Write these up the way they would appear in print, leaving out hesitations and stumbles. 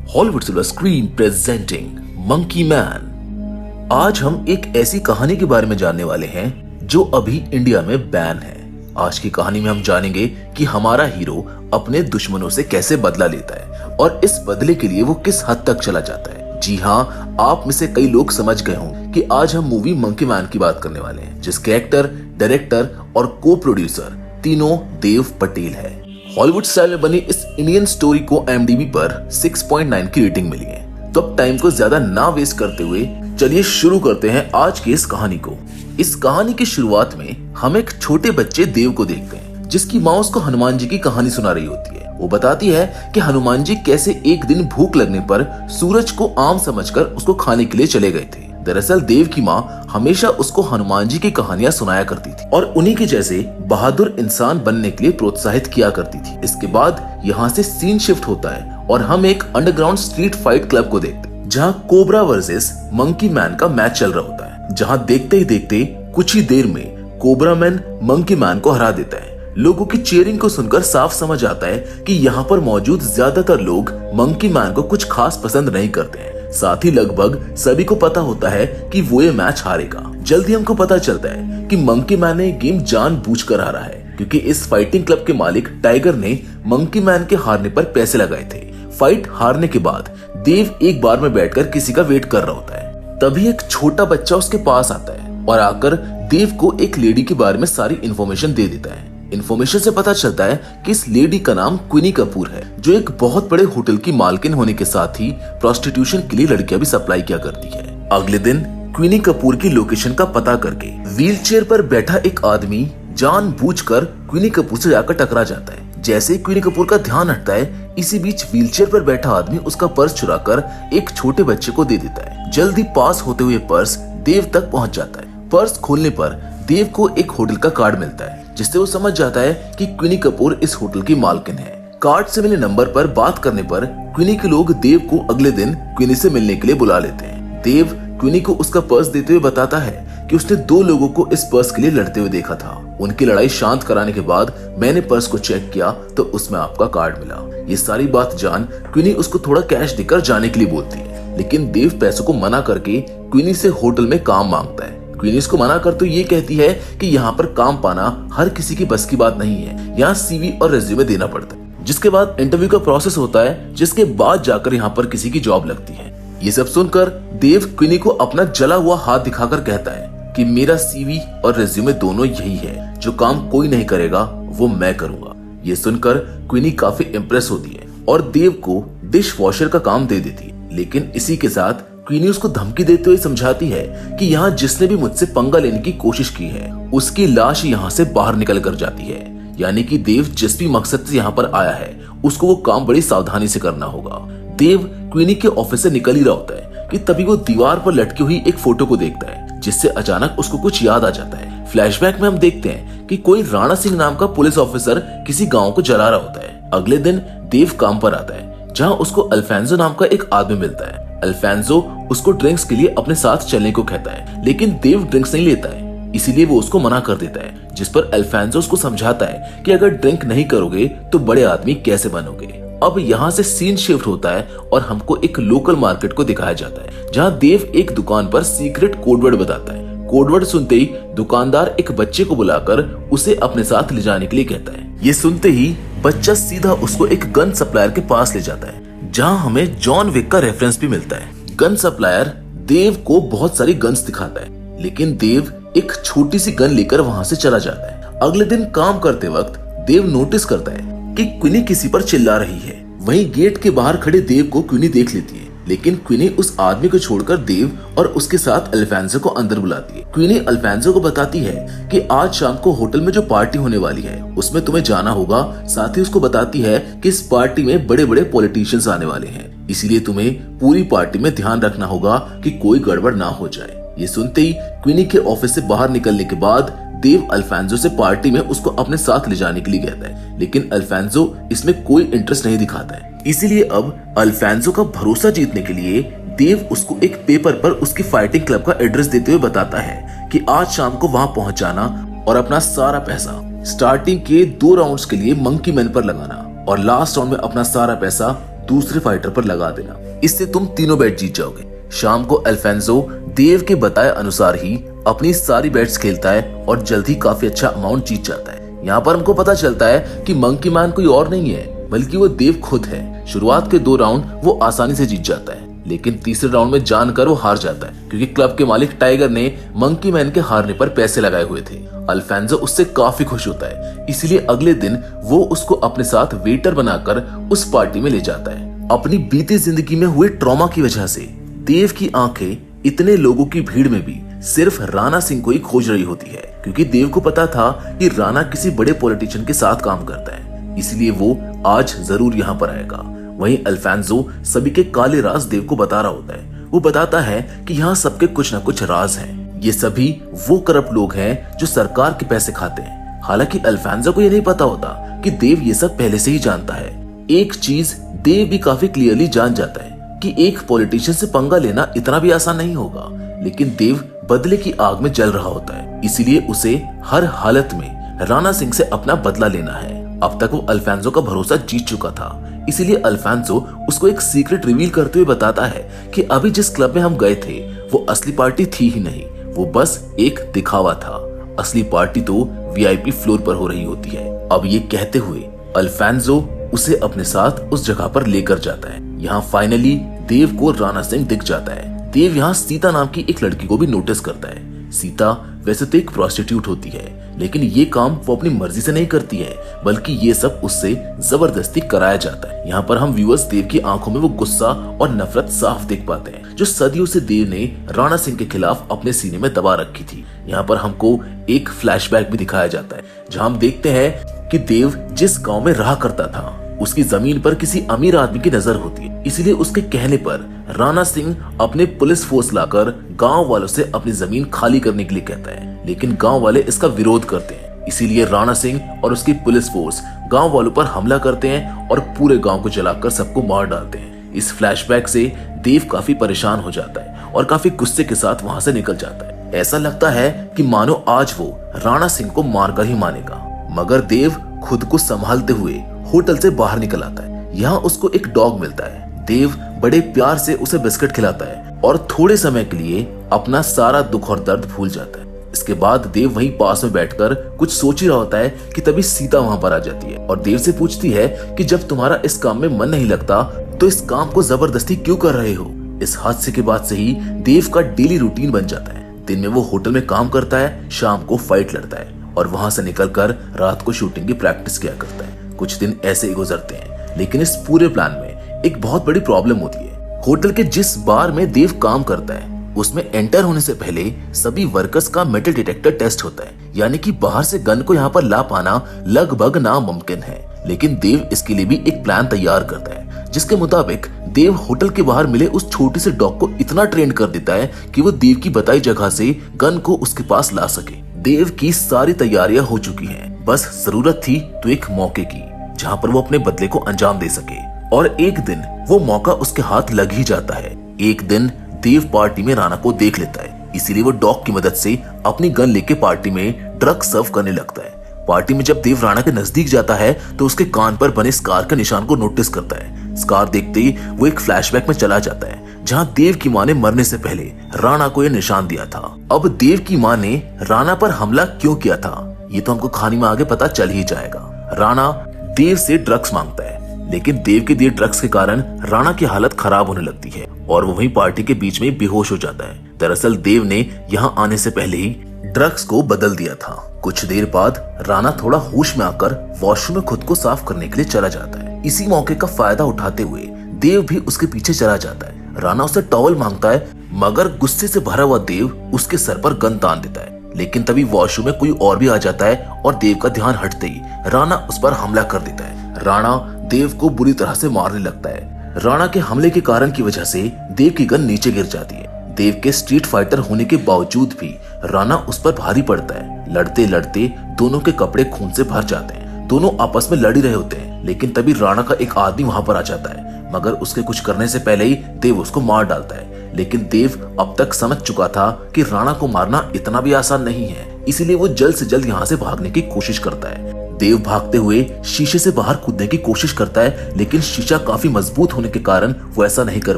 Hollywood silver screen presenting monkey man. आज हम एक ऐसी कहानी के बारे में जानने वाले हैं जो अभी इंडिया में बैन है। आज की कहानी में हम जानेंगे कि हमारा हीरो अपने दुश्मनों से कैसे बदला लेता है और इस बदले के लिए वो किस हद तक चला जाता है। जी हाँ, आप में से कई लोग समझ गए हों कि आज हम मूवी मंकी मैन की बात करने वाले हैं, जिसके एक्टर, डायरेक्टर और को प्रोड्यूसर तीनों देव पटेल है। हॉलीवुड स्टाइल में बनी इस इंडियन स्टोरी को IMDb पर 6.9 की रेटिंग मिली है। तो अब टाइम को ज्यादा ना वेस्ट करते हुए चलिए शुरू करते हैं आज की इस कहानी को। इस कहानी की शुरुआत में हम एक छोटे बच्चे देव को देखते हैं, जिसकी माँ उसको हनुमान जी की कहानी सुना रही होती है। वो बताती है कि हनुमान जी कैसे एक दिन भूख लगने पर सूरज को आम समझकर उसको खाने के लिए चले गए थे। दरअसल देव की माँ हमेशा उसको हनुमान जी की कहानियां सुनाया करती थी और उन्हीं के जैसे बहादुर इंसान बनने के लिए प्रोत्साहित किया करती थी। इसके बाद यहाँ से सीन शिफ्ट होता है और हम एक अंडरग्राउंड स्ट्रीट फाइट क्लब को देखते हैं, जहाँ कोबरा वर्सेस मंकी मैन का मैच चल रहा होता है। जहाँ देखते ही देखते कुछ ही देर में कोबरा मैन मंकी मैन को हरा देता है। लोगों की चीयरिंग को सुनकर साफ समझ आता है कि यहाँ पर मौजूद ज्यादातर लोग मंकी मैन को कुछ खास पसंद नहीं करते हैं। साथ ही लगभग सभी को पता होता है कि वो ये मैच हारेगा। जल्दी हमको पता चलता है कि मंकी मैन ने गेम जानबूझकर हारा है, क्योंकि इस फाइटिंग क्लब के मालिक टाइगर ने मंकी मैन के हारने पर पैसे लगाए थे। फाइट हारने के बाद देव एक बार में बैठकर किसी का वेट कर रहा होता है। तभी एक छोटा बच्चा उसके पास आता है और आकर देव को एक लेडी के बारे में सारी इन्फॉर्मेशन दे देता है। इन्फॉर्मेशन से पता चलता है कि इस लेडी का नाम क्वीनी कपूर है, जो एक बहुत बड़े होटल की मालकिन होने के साथ ही प्रोस्टिट्यूशन के लिए लड़कियां भी सप्लाई किया करती है। अगले दिन क्वीनी कपूर की लोकेशन का पता करके व्हीलचेयर पर बैठा एक आदमी जानबूझकर क्वीनी कपूर से जाकर टकरा जाता है। जैसे ही क्वीनी कपूर का ध्यान हटता है, इसी बीच व्हीलचेयर पर बैठा आदमी उसका पर्स चुराकर एक छोटे बच्चे को दे देता है। जल्दी पास होते हुए पर्स देव तक पहुंच जाता है। पर्स खोलने पर देव को एक होटल का कार्ड मिलता है, जिससे वो समझ जाता है कि क्वीनी कपूर इस होटल की मालकिन है। कार्ड से मिले नंबर पर बात करने पर क्वीनी के लोग देव को अगले दिन क्वीनी से मिलने के लिए बुला लेते हैं। देव क्वीनी को उसका पर्स देते हुए बताता है कि उसने 2 लोगों को इस पर्स के लिए लड़ते हुए देखा था। उनकी लड़ाई शांत कराने के बाद मैंने पर्स को चेक किया तो उसमें आपका कार्ड मिला। ये सारी बात जान क्वीनी उसको थोड़ा कैश देकर जाने के लिए बोलती है, लेकिन देव पैसों को मना करके क्वीनी से होटल में काम मांगता है। क्वीनी इसको मना कर तो ये कहती है कि यहाँ पर काम पाना हर किसी की बस की बात नहीं है, यहाँ CV और रेज्यूमे देना पड़ता है। जिसके बाद इंटरव्यू का प्रोसेस होता है, जिसके बाद जाकर यहाँ पर किसी की जॉब लगती है। ये सब सुनकर देव क्वीनी को अपना जला हुआ हाथ दिखाकर कहता है कि मेरा CV और रेज्यूमे दोनों यही है, जो काम कोई नहीं करेगा वो मैं करूंगा। ये सुनकर क्वीनी काफी इम्प्रेस होती है और देव को डिश वॉशर का काम दे देती है। लेकिन इसी के साथ क्वीनी उसको धमकी देते हुए समझाती है कि यहाँ जिसने भी मुझसे पंगा लेने की कोशिश की है, उसकी लाश यहाँ से बाहर निकल कर जाती है। यानी कि देव जिस भी मकसद से यहाँ पर आया है, उसको वो काम बड़ी सावधानी से करना होगा। देव क्वीनी के ऑफिस से निकल ही रहा होता है कि तभी वो दीवार पर लटकी हुई एक फोटो को देखता है, जिससे अचानक उसको कुछ याद आ जाता है। फ्लैशबैक में हम देखते हैं कि कोई राणा सिंह नाम का पुलिस ऑफिसर किसी गाँव को जला रहा होता है। अगले दिन देव काम पर आता है, जहाँ उसको अल्फांसो नाम का एक आदमी मिलता है। अल्फांसो उसको ड्रिंक्स के लिए अपने साथ चलने को कहता है, लेकिन देव ड्रिंक्स नहीं लेता है, इसीलिए वो उसको मना कर देता है। जिस पर अल्फांसो उसको समझाता है कि अगर ड्रिंक नहीं करोगे तो बड़े आदमी कैसे बनोगे। अब यहाँ से सीन शिफ्ट होता है और हमको एक लोकल मार्केट को दिखाया जाता है, जहाँ देव एक दुकान पर सीक्रेट कोडवर्ड बताता है। कोडवर्ड सुनते ही दुकानदार एक बच्चे को बुलाकर उसे अपने साथ ले जाने के लिए कहता है। ये सुनते ही बच्चा सीधा उसको एक गन सप्लायर के पास ले जाता है, जहां हमें जॉन विक का रेफरेंस भी मिलता है। गन सप्लायर देव को बहुत सारी गन्स दिखाता है, लेकिन देव एक छोटी सी गन लेकर वहां से चला जाता है। अगले दिन काम करते वक्त देव नोटिस करता है कि क्वीनी किसी पर चिल्ला रही है। वहीं गेट के बाहर खड़े देव को क्वीनी देख लेती है, लेकिन क्वीनी उस आदमी को छोड़कर देव और उसके साथ अल्फांसो को अंदर बुलाती है। क्वीनी अल्फांसो को बताती है कि आज शाम को होटल में जो पार्टी होने वाली है, उसमें तुम्हें जाना होगा। साथ ही उसको बताती है कि इस पार्टी में बड़े बड़े पॉलिटिशियंस आने वाले हैं, इसीलिए तुम्हें पूरी पार्टी में ध्यान रखना होगा कि कोई गड़बड़ ना हो जाए। ये सुनते ही क्वीनी के ऑफिस से बाहर निकलने के बाद देव अल्फांसो से पार्टी में उसको अपने साथ ले जाने के लिए कहता है, लेकिन अल्फांसो इसमें कोई इंटरेस्ट नहीं दिखाता है। इसीलिए अब अल्फांसो का भरोसा जीतने के लिए देव उसको एक पेपर पर उसकी फाइटिंग क्लब का एड्रेस देते हुए बताता है कि आज शाम को वहां पहुंच जाना और अपना सारा पैसा स्टार्टिंग के 2 राउंड्स के लिए मंकी मैन पर लगाना और लास्ट राउंड में अपना सारा पैसा दूसरे फाइटर पर लगा देना, इससे तुम तीनों बेट जीत जाओगे। शाम को अल्फांसो देव के बताए अनुसार ही अपनी सारी बेट्स खेलता है और जल्द ही काफी अच्छा अमाउंट जीत जाता है। यहाँ पर हमको पता चलता है कि मंकी मैन कोई और नहीं है बल्कि वो देव खुद है। शुरुआत के 2 राउंड वो आसानी से जीत जाता है, लेकिन तीसरे राउंड में जानकर वो हार जाता है क्योंकि क्लब के मालिक टाइगर ने मंकी मैन के हारने पर पैसे लगाए हुए थे। अल्फांसो उससे काफी खुश होता है, इसलिए अगले दिन वो उसको अपने साथ वेटर बनाकर उस पार्टी में ले जाता है। अपनी बीती जिंदगी में हुए ट्रॉमा की वजह से देव की आंखें इतने लोगों की भीड़ में भी सिर्फ राणा सिंह को ही खोज रही होती है, क्योंकि देव को पता था कि राणा किसी बड़े पॉलिटिशियन के साथ काम करता है, इसलिए वो आज जरूर यहाँ पर आएगा। वहीं अल्फांसो सभी के काले राज देव को बता रहा होता है। वो बताता है कि यहाँ सबके कुछ न कुछ राज हैं। ये सभी वो करप्ट लोग हैं जो सरकार के पैसे खाते हैं। हालांकि अल्फांसो को ये नहीं पता होता कि देव ये सब पहले से ही जानता है। एक चीज देव भी काफी क्लियरली जान जाता है कि एक पॉलिटिशियन से पंगा लेना इतना भी आसान नहीं होगा, लेकिन देव बदले की आग में जल रहा होता है, इसीलिए उसे हर हालत में राणा सिंह से अपना बदला लेना है। अब तक वो अल्फांसो का भरोसा जीत चुका था, इसीलिए अल्फांसो उसको एक सीक्रेट रिवील करते हुए बताता है कि अभी जिस क्लब में हम गए थे वो असली पार्टी थी ही नहीं, वो बस एक दिखावा था। असली पार्टी तो वीआईपी फ्लोर पर हो रही होती है। अब ये कहते हुए अल्फांसो उसे अपने साथ उस जगह पर लेकर जाता है। यहाँ फाइनली देव को राणा सिंह दिख जाता है। देव यहाँ सीता नाम की एक लड़की को भी नोटिस करता है। सीता वैसे तो एक प्रोस्टिट्यूट होती है, लेकिन ये काम वो अपनी मर्जी से नहीं करती है, बल्कि ये सब उससे जबरदस्ती कराया जाता है। यहाँ पर हम व्यूअर्स देव की आंखों में वो गुस्सा और नफरत साफ देख पाते हैं जो सदियों से देव ने राणा सिंह के खिलाफ अपने सीने में दबा रखी थी। यहाँ पर हमको एक फ्लैशबैक भी दिखाया जाता है जहाँ हम देखते हैं कि देव जिस गाँव में रहा करता था उसकी जमीन पर किसी अमीर आदमी की नजर होती है, इसलिए उसके कहने पर राणा सिंह अपने पुलिस फोर्स लाकर गांव वालों से अपनी जमीन खाली करने के लिए कहता है, लेकिन गांव वाले इसका विरोध करते हैं। इसीलिए राणा सिंह और उसकी पुलिस फोर्स गांव वालों पर हमला करते हैं और पूरे गांव को जलाकर सबको मार डालते हैं। इस फ्लैशबैक से देव काफी परेशान हो जाता है और काफी गुस्से के साथ वहां से निकल जाता है। ऐसा लगता है कि मानो आज वो राणा सिंह को मारकर ही मानेगा, मगर देव खुद को संभालते हुए होटल से बाहर निकल आता है। यहाँ उसको एक डॉग मिलता है। देव बड़े प्यार से उसे बिस्किट खिलाता है और थोड़े समय के लिए अपना सारा दुख और दर्द भूल जाता है। इसके बाद देव वहीं पास में बैठकर कुछ सोच ही रहा होता है कि तभी सीता वहां पर आ जाती है और देव से पूछती है कि जब तुम्हारा इस काम में मन नहीं लगता तो इस काम को जबरदस्ती क्यों कर रहे हो। इस हादसे के बाद से ही देव का डेली रूटीन बन जाता है। दिन में वो होटल में काम करता है, शाम को फाइट लड़ता है और वहां से निकलकर रात को शूटिंग की प्रैक्टिस किया करता है। कुछ दिन ऐसे ही गुजरते हैं, लेकिन इस पूरे प्लान में एक बहुत बड़ी प्रॉब्लम होती है। होटल के जिस बार में देव काम करता है उसमें एंटर होने से पहले सभी वर्कर्स का मेटल डिटेक्टर टेस्ट होता है, यानी कि बाहर से गन को यहाँ पर ला पाना लगभग नामुमकिन है। लेकिन देव इसके लिए भी एक प्लान तैयार करता है, जिसके मुताबिक देव होटल के बाहर मिले उस छोटे से डॉग को इतना ट्रेन कर देता है कि वो देव की बताई जगह से गन को उसके पास ला सके। देव की सारी तैयारियां हो चुकी हैं, बस जरूरत थी तो एक मौके की जहां पर वो अपने बदले को अंजाम दे सके। और एक दिन वो मौका उसके हाथ लग ही जाता है। एक दिन देव पार्टी में राणा को देख लेता है, इसीलिए वो डॉग की मदद से अपनी गन लेके पार्टी में ड्रग सर्व करने लगता है। पार्टी में जब देव राणा के नजदीक जाता है तो उसके कान पर बने स्कार के निशान को नोटिस करता है। स्कार देखते ही वो एक फ्लैशबैक में चला जाता है जहां देव की मां ने मरने से पहले राणा को यह निशान दिया था। अब देव की मां ने राणा पर हमला क्यों किया था ये तो हमको कहानी में आगे पता चल ही जाएगा। राणा देव से ड्रग्स मांगता है, लेकिन देव के दिए ड्रग्स के कारण राणा की हालत खराब होने लगती है और वो वहीं पार्टी के बीच में बेहोश हो जाता है। दरअसल देव ने यहाँ आने से पहले ही ड्रग्स को बदल दिया था। कुछ देर बाद राणा थोड़ा होश में आकर वॉशरूम में खुद को साफ करने के लिए चला जाता है। इसी मौके का फायदा उठाते हुए देव भी उसके पीछे चला जाता है। राणा उसे टॉवल मांगता है, मगर गुस्से से भरा हुआ देव उसके सर पर गन तान देता है। लेकिन तभी वॉशरूम में कोई और भी आ जाता है और देव का ध्यान हटते ही राणा उस पर हमला कर देता है। राणा देव को बुरी तरह से मारने लगता है। राणा के हमले के कारण की वजह से देव की गन नीचे गिर जाती है। देव के स्ट्रीट फाइटर होने के बावजूद भी राणा उस पर भारी पड़ता है। लड़ते लड़ते दोनों के कपड़े खून से भर जाते हैं। दोनों आपस में लड़ ही रहे होते हैं, लेकिन तभी राणा का एक आदमी वहां पर आ जाता है, मगर उसके कुछ करने से पहले ही देव उसको मार डालता है। लेकिन देव अब तक समझ चुका था कि राणा को मारना इतना भी आसान नहीं है, इसीलिए वो जल्द से जल्द यहाँ से भागने की कोशिश करता है। देव भागते हुए शीशे से बाहर कूदने की कोशिश करता है, लेकिन शीशा काफी मजबूत होने के कारण वो ऐसा नहीं कर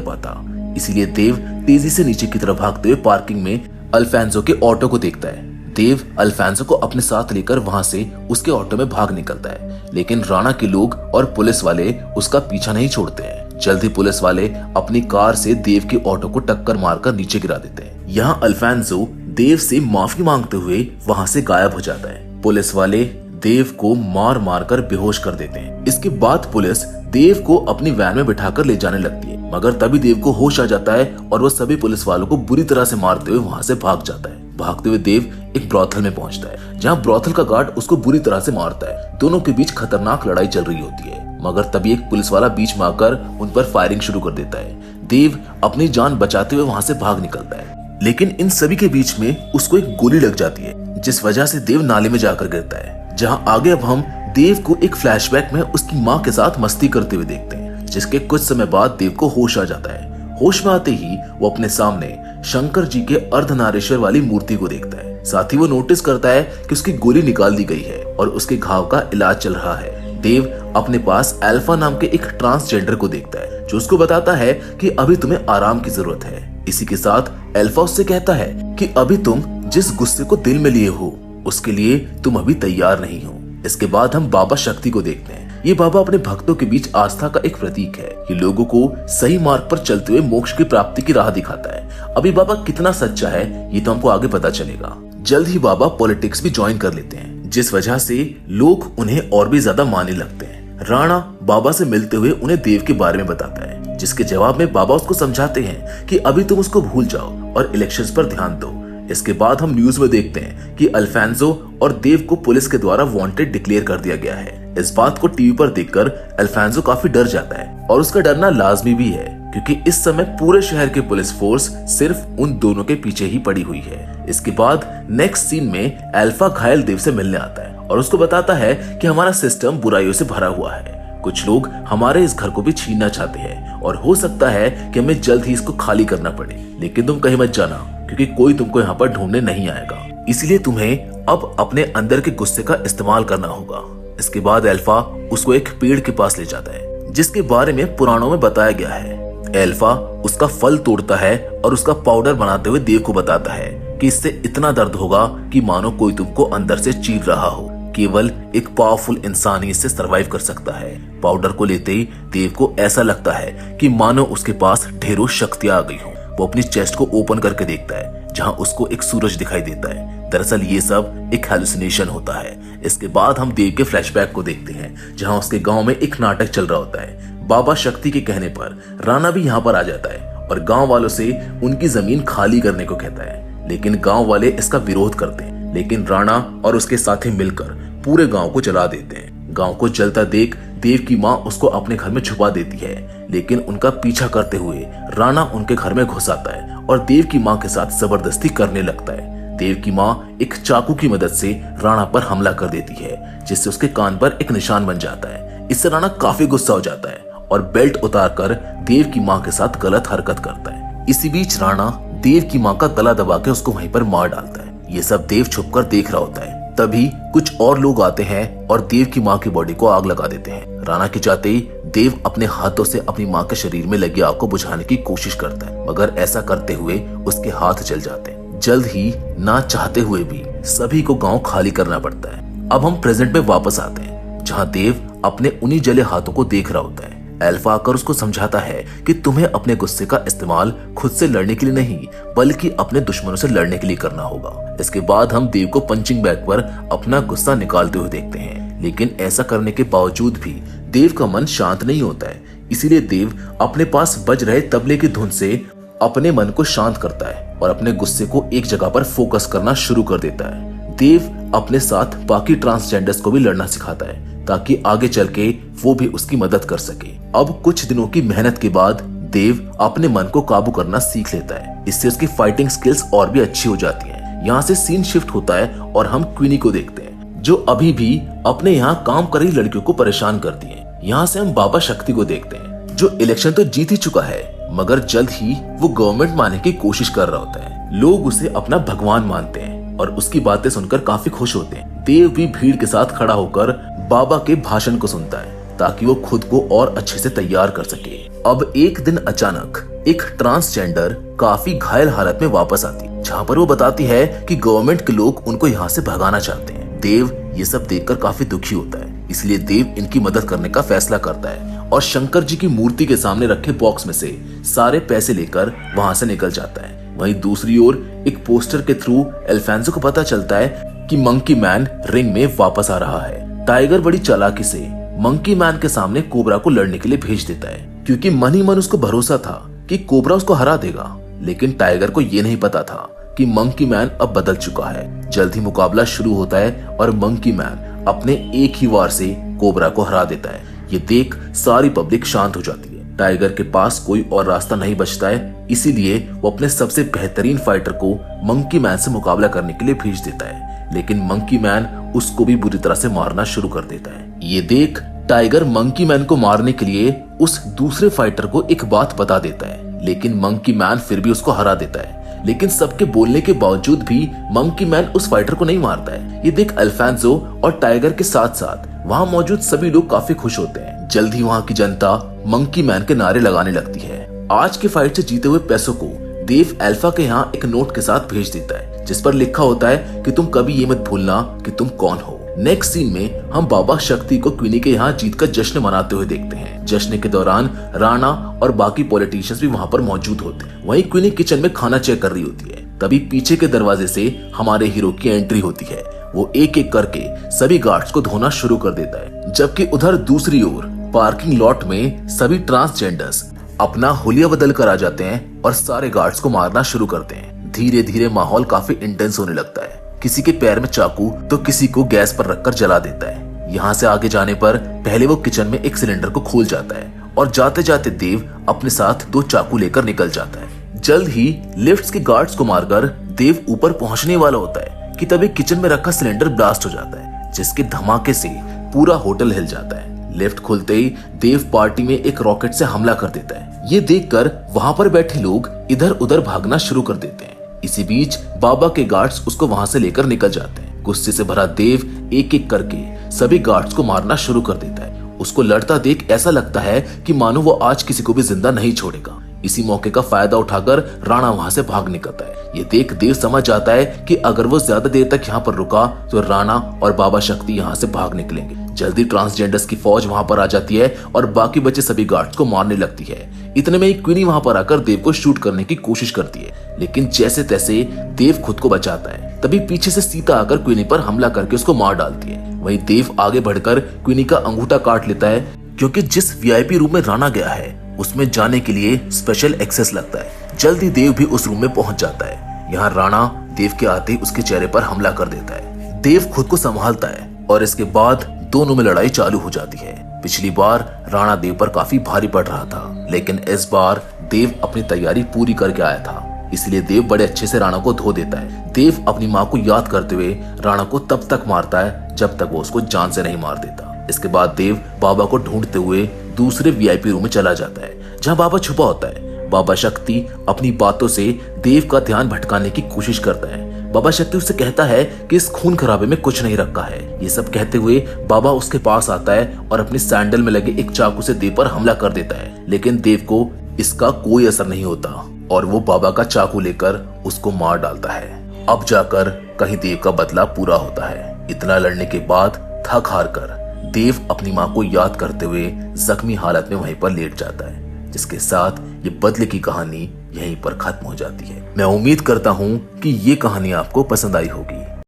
पाता। इसीलिए देव तेजी से नीचे की तरफ भागते हुए पार्किंग में अल्फांसो के ऑटो को देखता है। देव अल्फांसो को अपने साथ लेकर वहां से उसके ऑटो में भाग निकलता है, लेकिन राणा के लोग और पुलिस वाले उसका पीछा नहीं छोड़ते हैं। जल्द ही पुलिस वाले अपनी कार से देव के ऑटो को टक्कर मारकर नीचे गिरा देते हैं। यहाँ अल्फांसो देव से माफी मांगते हुए वहां से गायब हो जाता है। पुलिस वाले देव को मार मार कर बेहोश कर देते हैं। इसके बाद पुलिस देव को अपनी वैन में बिठाकर ले जाने लगती है, मगर तभी देव को होश आ जाता है और वह सभी पुलिस वालों को बुरी तरह से मारते हुए वहां से भाग जाता है। भागते हुए देव एक ब्रॉथल में पहुंचता है, जहां ब्रॉथल का गार्ड उसको बुरी तरह से मारता है। दोनों के बीच खतरनाक लड़ाई चल रही होती है, मगर तभी एक पुलिस वाला बीच में आकर उन पर फायरिंग शुरू कर देता है। देव अपनी जान बचाते हुए वहां से भाग निकलता है, लेकिन इन सभी के बीच में उसको एक गोली लग जाती है, जिस वजह से देव नाले में जाकर गिरता है। जहां आगे अब हम देव को एक फ्लैशबैक में उसकी माँ के साथ मस्ती करते हुए देखते हैं, जिसके कुछ समय बाद देव को होश आ जाता है। होश में आते ही वो अपने सामने शंकर जी के अर्धनारीश्वर वाली मूर्ति को देखता है। साथ ही वो नोटिस करता है कि उसकी गोली निकाल दी गई है और उसके घाव का इलाज चल रहा है। देव अपने पास अल्फा नाम के एक ट्रांसजेंडर को देखता है, जो उसको बताता है कि अभी तुम्हें आराम की जरूरत है। इसी के साथ अल्फा उससे कहता है कि अभी तुम जिस गुस्से को दिल में लिए हो उसके लिए तुम अभी तैयार नहीं हो। इसके बाद हम बाबा शक्ति को देखते हैं। ये बाबा अपने भक्तों के बीच आस्था का एक प्रतीक है। ये लोगों को सही मार्ग पर चलते हुए मोक्ष की प्राप्ति की राह दिखाता है। अभी बाबा कितना सच्चा है ये तो हमको आगे पता चलेगा। जल्द ही बाबा पॉलिटिक्स भी ज्वाइन कर लेते हैं, जिस वजह से लोग उन्हें और भी ज्यादा मानने लगते हैं। राणा बाबा से मिलते हुए उन्हें देव के बारे में बताता है, जिसके जवाब में बाबा उसको समझाते हैं कि अभी तुम उसको भूल जाओ और इलेक्शंस पर ध्यान दो। इसके बाद हम न्यूज में देखते हैं कि अल्फांसो और देव को पुलिस के द्वारा वांटेड डिक्लेयर कर दिया गया है। इस बात को टीवी पर देखकर अल्फांसो काफी डर जाता है, और उसका डरना लाजमी भी है, क्योंकि इस समय पूरे शहर की पुलिस फोर्स सिर्फ उन दोनों के पीछे ही पड़ी हुई है। इसके बाद नेक्स्ट सीन में अल्फा घायल देव से मिलने आता है और उसको बताता है कि हमारा सिस्टम बुराइयों से भरा हुआ है। कुछ लोग हमारे इस घर को भी छीनना चाहते हैं और हो सकता है कि हमें जल्द ही इसको खाली करना पड़े, लेकिन तुम कहीं मत जाना, क्योंकि कोई तुमको यहाँ पर ढूंढने नहीं आएगा। इसलिए तुम्हें अब अपने अंदर के गुस्से का इस्तेमाल करना होगा। इसके बाद अल्फा उसको एक पेड़ के पास ले जाता है, जिसके बारे में पुराणों में बताया गया है। अल्फा उसका फल तोड़ता है और उसका पाउडर बनाते हुए देव को बताता है कि इससे इतना दर्द होगा कि मानो कोई तुमको अंदर से चीर रहा हो। केवल एक पावरफुल इंसान ही इससे सरवाइव कर सकता है। पाउडर को लेते ही देव को ऐसा लगता है कि मानो उसके पास ढेरों शक्तियां आ गई हों। वो अपनी चेस्ट को ओपन करके देखता है, जहां उसको एक सूरज दिखाई देता है। दरअसल ये सब एक हैलुसिनेशन होता है। इसके बाद हम देव के फ्लैशबैक को देखते हैं, जहां उसके गांव में एक नाटक चल रहा होता है। बाबा शक्ति के कहने पर राणा भी यहाँ पर आ जाता है और गांव वालों से उनकी जमीन खाली करने को कहता है, लेकिन गांव वाले इसका विरोध करते हैं। लेकिन राणा और उसके साथी मिलकर पूरे गांव को जला देते हैं। गांव को जलता देख देव की माँ उसको अपने घर में छुपा देती है, लेकिन उनका पीछा करते हुए राणा उनके घर में घुस आता है और देव की माँ के साथ जबरदस्ती करने लगता है। देव की माँ एक चाकू की मदद से राणा पर हमला कर देती है, जिससे उसके कान पर एक निशान बन जाता है। इससे राणा काफी गुस्सा हो जाता है और बेल्ट उतारकर देव की माँ के साथ गलत हरकत करता है। इसी बीच राणा देव की माँ का गला दबा के उसको वहीं पर मार डालता है। ये सब देव छुपकर देख रहा होता है। तभी कुछ और लोग आते हैं और देव की माँ की बॉडी को आग लगा देते हैं। राणा के जाते ही देव अपने हाथों से अपनी माँ के शरीर में लगी आग को बुझाने की कोशिश करता है, मगर ऐसा करते हुए उसके हाथ जल जाते हैं। जल्द ही ना चाहते हुए भी सभी को गांव खाली करना पड़ता है। अब हम प्रेजेंट में वापस आते हैं, जहां देव अपने उन्हीं जले हाथों को देख रहा होता है। अल्फा आकर उसको समझाता है कि तुम्हें अपने गुस्से का इस्तेमाल खुद से लड़ने के लिए नहीं, बल्कि अपने दुश्मनों से लड़ने के लिए करना होगा। इसके बाद हम देव को पंचिंग बैग पर अपना गुस्सा निकालते हुए देखते हैं, लेकिन ऐसा करने के बावजूद भी देव का मन शांत नहीं होता है। इसीलिए देव अपने पास बज रहे तबले की धुन से अपने मन को शांत करता है और अपने गुस्से को एक जगह पर फोकस करना शुरू कर देता है। देव अपने साथ बाकी ट्रांसजेंडर्स को भी लड़ना सिखाता है, ताकि आगे चल के वो भी उसकी मदद कर सके। अब कुछ दिनों की मेहनत के बाद देव अपने मन को काबू करना सीख लेता है। इससे उसकी फाइटिंग स्किल्स और भी अच्छी हो जाती हैं। यहाँ से सीन शिफ्ट होता है और हम क्वीनी को देखते हैं, जो अभी भी अपने यहाँ काम कर रही लड़कियों को परेशान करती है। यहाँ से हम बाबा शक्ति को देखते हैं, जो इलेक्शन तो जीत ही चुका है, मगर जल्द ही वो गवर्नमेंट मानने की कोशिश कर रहा होता है। लोग उसे अपना भगवान मानते हैं, और उसकी बातें सुनकर काफी खुश होते हैं। देव भी भीड़ के साथ खड़ा होकर बाबा के भाषण को सुनता है ताकि वो खुद को और अच्छे से तैयार कर सके। अब एक दिन अचानक एक ट्रांसजेंडर काफी घायल हालत में वापस आती है, जहाँ पर वो बताती है कि गवर्नमेंट के लोग उनको यहाँ से भगाना चाहते हैं। देव ये सब देखकर काफी दुखी होता है, इसलिए देव इनकी मदद करने का फैसला करता है और शंकर जी की मूर्ति के सामने रखे बॉक्स में से सारे पैसे लेकर वहाँ से निकल जाता है। वहीं दूसरी ओर एक पोस्टर के थ्रू अल्फांसो को पता चलता है कि मंकी मैन रिंग में वापस आ रहा है। टाइगर बड़ी चालाकी से मंकी मैन के सामने कोबरा को लड़ने के लिए भेज देता है, क्योंकि मन ही मन उसको भरोसा था कि कोबरा उसको हरा देगा। लेकिन टाइगर को ये नहीं पता था कि मंकी मैन अब बदल चुका है। जल्द ही मुकाबला शुरू होता है और मंकी मैन अपने एक ही वार से कोबरा को हरा देता है। ये देख सारी पब्लिक शांत हो जाती है। टाइगर के पास कोई और रास्ता नहीं बचता है, इसीलिए वो अपने सबसे बेहतरीन फाइटर को मंकी मैन से मुकाबला करने के लिए भेज देता है। लेकिन मंकी मैन उसको भी बुरी तरह से मारना शुरू कर देता है। ये देख टाइगर मंकी मैन को मारने के लिए उस दूसरे फाइटर को एक बात बता देता है, लेकिन मंकी मैन फिर भी उसको हरा देता है। लेकिन सबके बोलने के बावजूद भी मंकी मैन उस फाइटर को नहीं मारता है। ये देख अल्फांसो और टाइगर के साथ साथ वहाँ मौजूद सभी लोग काफी खुश होते हैं। जल्द ही वहाँ की जनता मंकी मैन के नारे लगाने लगती है। आज के फाइट से जीते हुए पैसों को देव अल्फा के यहाँ एक नोट के साथ भेज देता है, जिस पर लिखा होता है कि तुम कभी ये मत भूलना कि तुम कौन हो। नेक्स्ट सीन में हम बाबा शक्ति को क्वीनी के यहाँ जीत का जश्न मनाते हुए देखते हैं। जश्न के दौरान राणा और बाकी पॉलिटिशियंस भी वहाँ पर मौजूद होते हैं। वहीं क्वीनी किचन में खाना चेक कर रही होती है। तभी पीछे के दरवाजे से हमारे हीरो की एंट्री होती है। वो एक एक करके सभी गार्ड्स को धोना शुरू कर देता है, जबकि उधर दूसरी ओर पार्किंग लॉट में सभी ट्रांसजेंडर्स अपना हुलिया बदल कर आ जाते हैं और सारे गार्ड्स को मारना शुरू करते हैं। धीरे धीरे माहौल काफी इंटेंस होने लगता है। किसी के पैर में चाकू तो किसी को गैस पर रखकर जला देता है। यहाँ से आगे जाने पर पहले वो किचन में एक सिलेंडर को खोल जाता है और जाते जाते देव अपने साथ 2 चाकू लेकर निकल जाता है। जल्द ही लिफ्ट्स के गार्ड्स को मारकर देव ऊपर पहुंचने वाला होता है कि तभी किचन में रखा सिलेंडर ब्लास्ट हो जाता है, जिसके धमाके से पूरा होटल हिल जाता है। लिफ्ट खुलते ही देव पार्टी में एक रॉकेट से हमला कर देता है। ये देखकर वहाँ पर बैठे लोग इधर उधर भागना शुरू कर देते हैं। इसी बीच बाबा के गार्ड्स उसको वहाँ से लेकर निकल जाते हैं। गुस्से से भरा देव एक एक करके सभी गार्ड्स को मारना शुरू कर देता है। उसको लड़ता देख ऐसा लगता है कि मानो वो आज किसी को भी जिंदा नहीं छोड़ेगा। इसी मौके का फायदा उठाकर राणा वहाँ से भाग निकलता है। ये देख देव समझ जाता है कि अगर वो ज्यादा देर तक यहाँ पर रुका तो राणा और बाबा शक्ति यहाँ से भाग निकलेंगे। जल्दी ट्रांसजेंडर्स की फौज वहाँ पर आ जाती है और बाकी बचे सभी गार्ड्स को मारने लगती है। इतने में एक क्वीनी वहाँ पर आकर देव को शूट करने की कोशिश करती है, लेकिन जैसे तैसे देव खुद को बचाता है। तभी पीछे से सीता आकर क्वीनी पर हमला करके उसको मार डालती है। वहीं देव आगे बढ़कर क्वीनी का अंगूठा काट लेता है, क्योंकि जिस वीआईपी रूम में राणा गया है उसमें जाने के लिए स्पेशल एक्सेस लगता है। जल्दी देव भी उस रूम में पहुंच जाता है। यहाँ राणा देव के आते ही उसके चेहरे पर हमला कर देता है। देव खुद को संभालता है और इसके बाद दोनों में लड़ाई चालू हो जाती है। पिछली बार राणा देव पर काफी भारी पड़ रहा था, लेकिन इस बार देव अपनी तैयारी पूरी करके आया था, इसलिए देव बड़े अच्छे से राणा को धो देता है। देव अपनी माँ को याद करते हुए राणा को तब तक मारता है जब तक वो उसको जान से नहीं मार देता। इसके बाद देव बाबा को ढूंढते हुए दूसरे वीआईपी रूम में चला जाता है, जहाँ बाबा छुपा होता है। बाबा शक्ति अपनी बातों से देव का ध्यान भटकाने की कोशिश करता है। बाबा शक्ति उससे कहता है कि इस खून खराबे में कुछ नहीं रखा है। ये सब कहते हुए बाबा उसके पास आता है और अपनी सैंडल में लगे एक चाकू से देव पर हमला कर देता है, लेकिन देव को इसका कोई असर नहीं होता और वो बाबा का चाकू लेकर उसको मार डालता है। अब जाकर कहीं देव का बदला पूरा होता है। इतना लड़ने के बाद थक हार कर देव अपनी माँ को याद करते हुए जख्मी हालत में वहीं पर लेट जाता है, जिसके साथ ये बदले की कहानी यहीं पर खत्म हो जाती है। मैं उम्मीद करता हूँ कि ये कहानी आपको पसंद आई होगी।